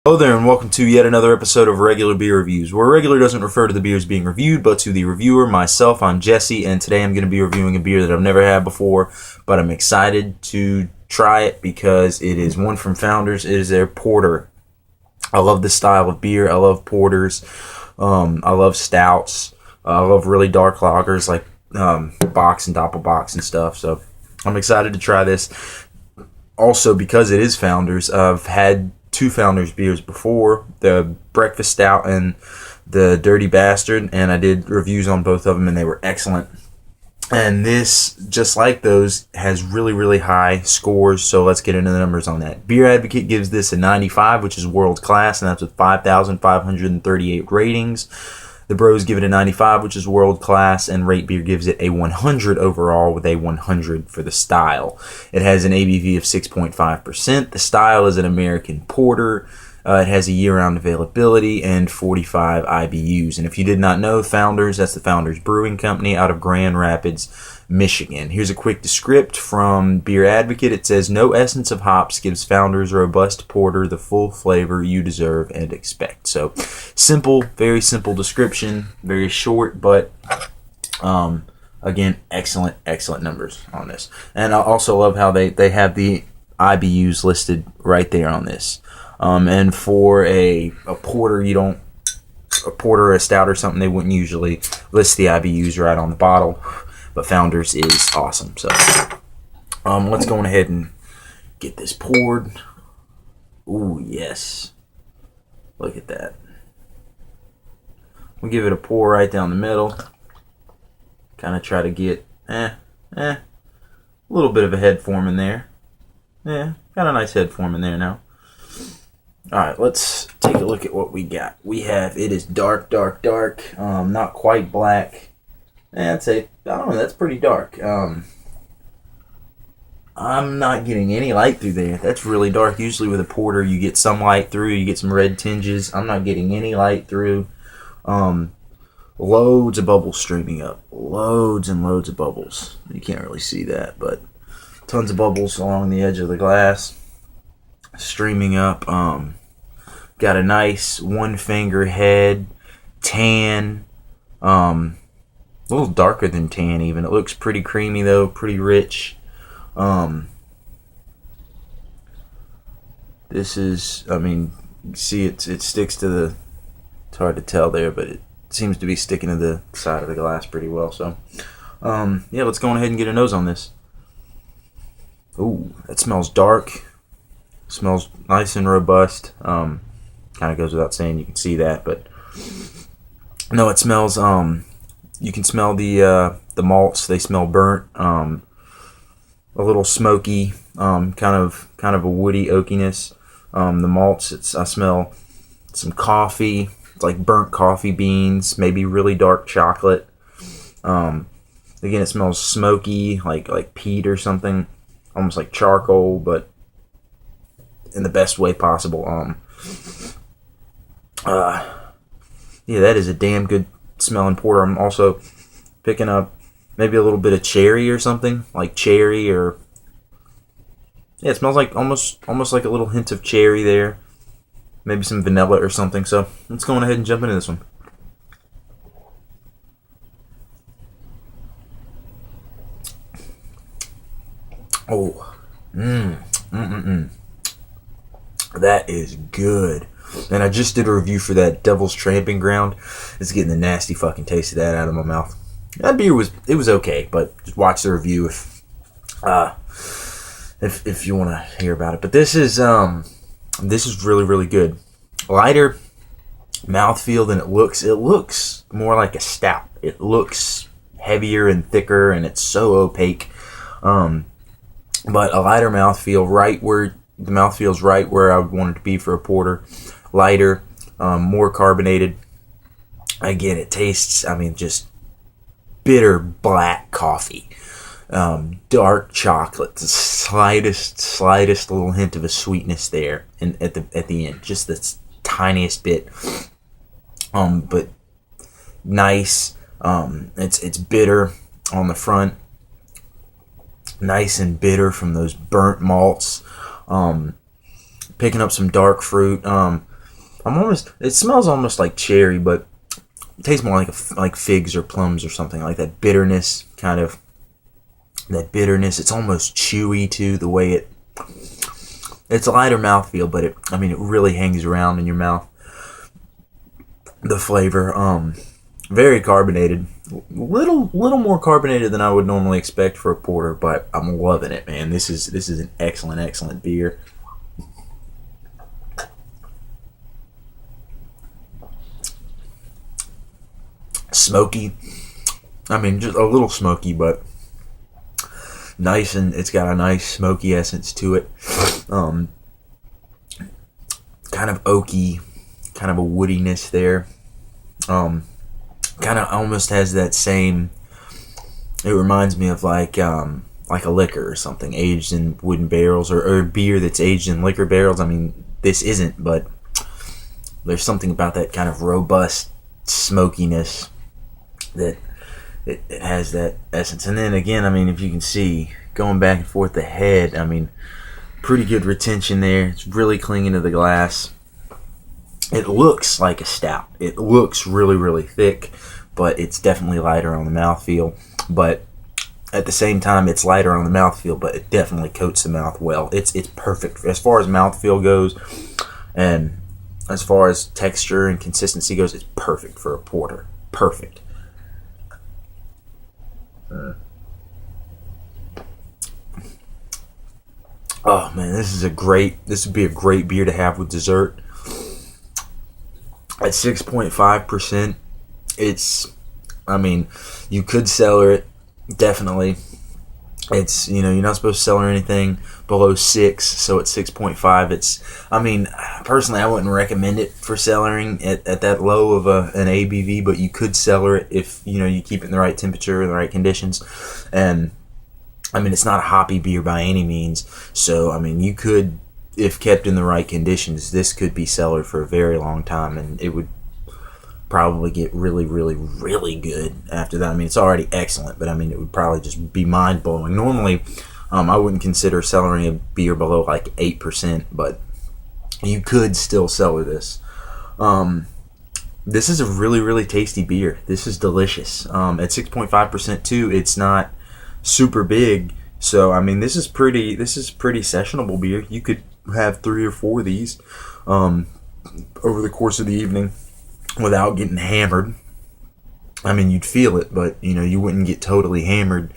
Hello there, and welcome to yet another episode of Regular Beer Reviews, where regular doesn't refer to the beers being reviewed, but to the reviewer, myself. I'm Jesse, and today I'm going to be reviewing a beer that I've never had before, but I'm excited to try it because it is one from Founders. It is their porter. I love this style of beer. I love porters. I love stouts. I love really dark lagers like Box and Doppelbox and stuff, so I'm excited to try this. Also, because it is Founders, I've had two Founders beers before, the Breakfast Stout and the Dirty Bastard, and I did reviews on both of them, and they were excellent. And this, just like those, has really, really high scores, so let's get into the numbers on that. Beer Advocate gives this a 95, which is world class, and that's with 5,538 ratings. The Bros give it a 95, which is world class, and Rate Beer gives it a 100 overall with a 100 for the style. It has an ABV of 6.5%. The style is an American porter. It has a year-round availability and 45 IBUs. And if you did not know, Founders, that's the Founders Brewing Company out of Grand Rapids, Michigan. Here's a quick descript from Beer Advocate. It says, "No essence of hops gives Founders robust porter the full flavor you deserve and expect." So, simple, very simple description, very short, but again, excellent numbers on this. And I also love how they have the IBUs listed right there on this. And for a porter, a porter or a stout or something, they wouldn't usually list the IBUs right on the bottle. But Founders is awesome. So let's go ahead and get this poured. Ooh, yes. Look at that. We'll give it a pour right down the middle. Kind of try to get a little bit of a head forming there. Yeah, got a nice head forming there now. Alright, let's take a look at what we got. It is dark, not quite black. I'd say, I don't know, that's pretty dark. I'm not getting any light through there. That's really dark. Usually with a porter, you get some light through, you get some red tinges. I'm not getting any light through. Loads of bubbles streaming up. Loads and loads of bubbles. You can't really see that, but tons of bubbles along the edge of the glass. Streaming up. Got a nice one finger head, tan, a little darker than tan even. It looks pretty creamy though, pretty rich. This is, I mean, you see it sticks to the, it's hard to tell there, but it seems to be sticking to the side of the glass pretty well. So, yeah, let's go ahead and get a nose on this. Ooh, that smells dark. Smells nice and robust. Kind of goes without saying, you can see that, but no, it smells. You can smell the malts. They smell burnt. A little smoky. Kind of a woody oakiness. The malts. I smell some coffee. It's like burnt coffee beans. Maybe really dark chocolate. Again, it smells smoky, like peat or something, almost like charcoal, but in the best way possible. Yeah, that is a damn good smelling porter. I'm also picking up maybe a little bit of cherry or something, like cherry, or yeah, it smells like almost like a little hint of cherry there. Maybe some vanilla or something. So let's go ahead and jump into this one. Oh, that is good. And I just did a review for that Devil's Tramping Ground. It's getting the nasty fucking taste of that out of my mouth. That beer was okay, but just watch the review if you want to hear about it. But this is really, really good. Lighter mouthfeel than it looks. It looks more like a stout. It looks heavier and thicker, and it's so opaque. But a lighter mouthfeel, right where the mouthfeel's right where I would want it to be for a porter. Lighter, more carbonated. Again, it tastes, I mean, just bitter black coffee. Dark chocolate, the slightest little hint of a sweetness there at the end. Just the tiniest bit. But nice. It's bitter on the front. Nice and bitter from those burnt malts. Picking up some dark fruit. It smells almost like cherry, but it tastes more like figs or plums or something like that. Bitterness, kind of. That bitterness. It's almost chewy too. The way it's a lighter mouthfeel, but it really hangs around in your mouth. The flavor, very carbonated. Little more carbonated than I would normally expect for a porter, but I'm loving it, man. This is an excellent beer. Smoky. Just a little smoky, but nice, and it's got a nice smoky essence to it. Kind of oaky, kind of a woodiness there. Kind of almost has that same. It reminds me of like a liquor or something aged in wooden barrels, or beer that's aged in liquor barrels. This isn't, but there's something about that kind of robust smokiness that it has that essence. And then again, if you can see, going back and forth the head, pretty good retention there. It's really clinging to the glass. It looks like a stout. It looks really thick, but it's definitely lighter on the mouthfeel. But at the same time, it's lighter on the mouthfeel, but it definitely coats the mouth well. It's perfect as far as mouthfeel goes, and as far as texture and consistency goes. It's perfect for a porter. Perfect. Oh man, this would be a great beer to have with dessert. At 6.5%, you could cellar it, definitely. It's, you're not supposed to cellar anything below 6, so at 6.5, personally, I wouldn't recommend it for cellaring at that low of an ABV, but you could cellar it if, you keep it in the right temperature and the right conditions. And, it's not a hoppy beer by any means, so, you could, if kept in the right conditions, this could be cellared for a very long time, and it would probably get really good after that. It's already excellent, but it would probably just be mind-blowing. Normally, I wouldn't consider cellaring a beer below like 8%, but you could still cellar this. This is a really tasty beer. This is delicious. At 6.5% too, it's not super big, so this is pretty sessionable beer. You could have 3 or 4 of these over the course of the evening without getting hammered. You'd feel it, but you wouldn't get totally hammered.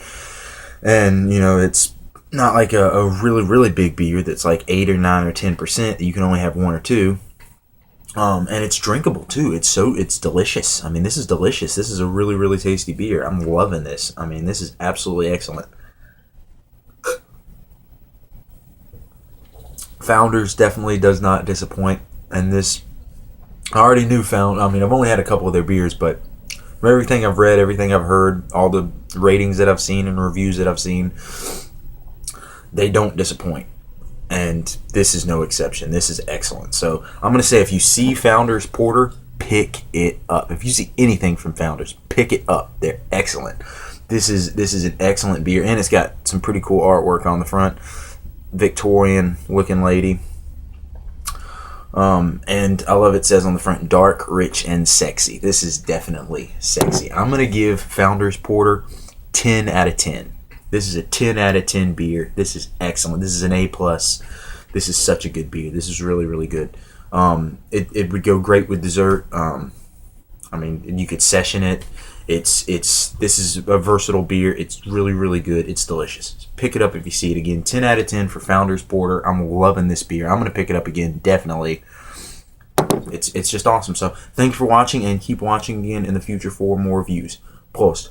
And it's not like a really big beer that's like 8 or 9 or 10% that you can only have 1 or 2. And it's drinkable too. It's delicious. This is delicious. This is a really tasty beer. I'm loving this. This is absolutely excellent. Founders definitely does not disappoint, and this, I already knew I've only had a couple of their beers, but from everything I've read, everything I've heard, all the ratings that I've seen and reviews that I've seen, they don't disappoint, and this is no exception. This is excellent. So I'm going to say, if you see Founders Porter, pick it up. If you see anything from Founders, pick it up. They're excellent. This is an excellent beer, and it's got some pretty cool artwork on the front. Victorian looking lady, and I love it says on the front, dark, rich, and sexy. This is definitely sexy. I'm gonna give Founders Porter 10 out of 10. This is a 10 out of 10 beer. This is excellent. This is an A+. This is such a good beer. This is really good. It would go great with dessert. You could session it. This is a versatile beer. It's really good. It's delicious. Pick it up if you see it again. 10 out of 10 for Founders Porter. I'm loving this beer. I'm going to pick it up again, definitely. It's just awesome. So thanks for watching, and keep watching again in the future for more reviews. Prost.